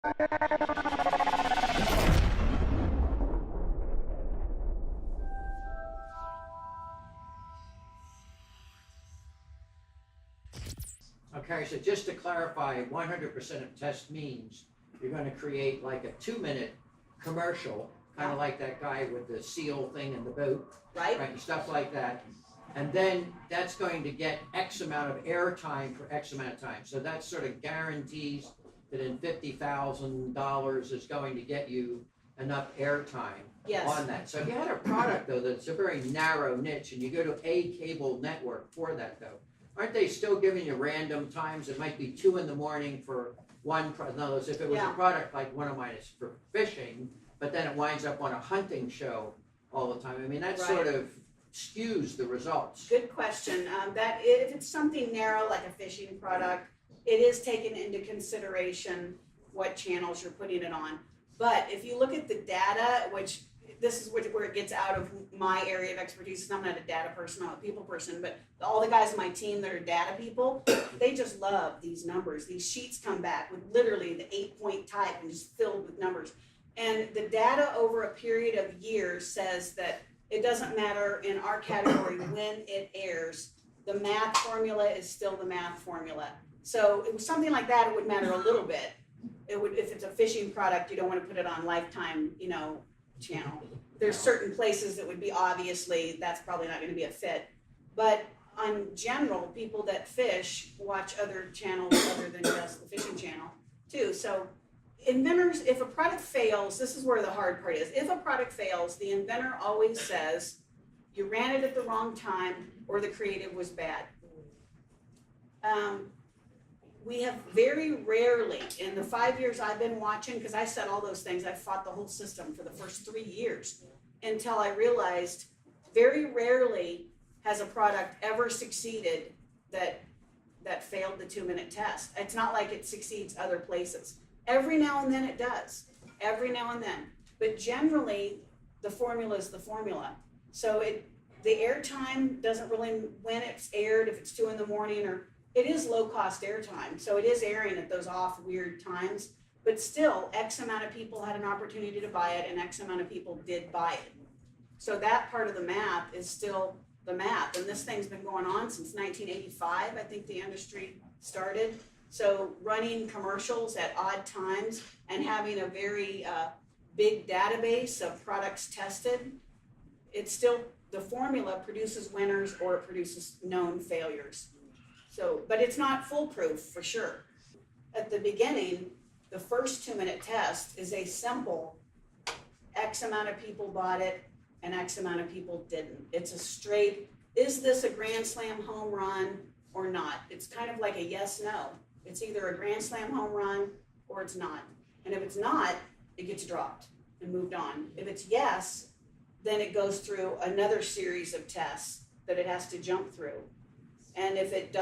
Okay, so just to clarify, 100% of test means you're going to create like a 2-minute commercial, kind of like that guy with the seal thing in the boat, right? and stuff like that. And then that's going to get X amount of airtime for X amount of time. So that sort of guarantees that in $50,000 is going to get you enough airtime on that. So if you had a product though that's a very narrow niche, and you go to a cable network for that though, aren't they still giving you random times? It might be 2 in the morning for one product. In other words, if it was a product like one of mine is for fishing, but then it winds up on a hunting show all the time. I mean, that sort of skews the results. Good question. That if it's something narrow like a fishing product, it is taken into consideration what channels you're putting it on. But if you look at the data, which this is where it gets out of my area of expertise. I'm not a data person, I'm a people person, but all the guys on my team that are data people, they just love these numbers. These sheets come back with literally the 8-point type and just filled with numbers. And the data over a period of years says that it doesn't matter in our category when it airs, the math formula is still the math formula. So it was something like that, it would matter a little bit. It would, if it's a fishing product, you don't want to put it on Lifetime, channel. There's certain places that would be obviously, that's probably not going to be a fit. But on general, people that fish watch other channels other than just the fishing channel too. So inventors, if a product fails, this is where the hard part is. If a product fails, the inventor always says, you ran it at the wrong time or the creative was bad. We have very rarely, in the 5 years I've been watching, because I said all those things, I fought the whole system for the first 3 years until I realized very rarely has a product ever succeeded that failed the 2-minute test. It's not like it succeeds other places. Every now and then it does, every now and then. But generally, the formula is the formula. So the airtime doesn't really, when it's aired, if it's 2 in the morning, or it is low cost airtime. So it is airing at those off weird times, but still X amount of people had an opportunity to buy it and X amount of people did buy it. So that part of the math is still the math. And this thing's been going on since 1985, I think the industry started. So running commercials at odd times and having a very big database of products tested, it's still, the formula produces winners or it produces known failures. So, but it's not foolproof for sure. At the beginning, the first 2-minute test is a simple X amount of people bought it and X amount of people didn't. It's a straight, is this a Grand Slam home run or not? It's kind of like a yes, no. It's either a Grand Slam home run or it's not. And if it's not, it gets dropped and moved on. If it's yes, then it goes through another series of tests that it has to jump through. And if it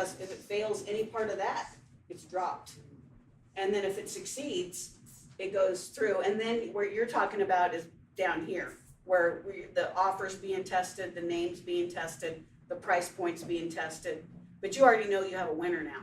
fails any part of that, it's dropped. And then if it succeeds, it goes through. And then where you're talking about is down here, where the offers being tested, the names being tested, the price points being tested. But you already know you have a winner now.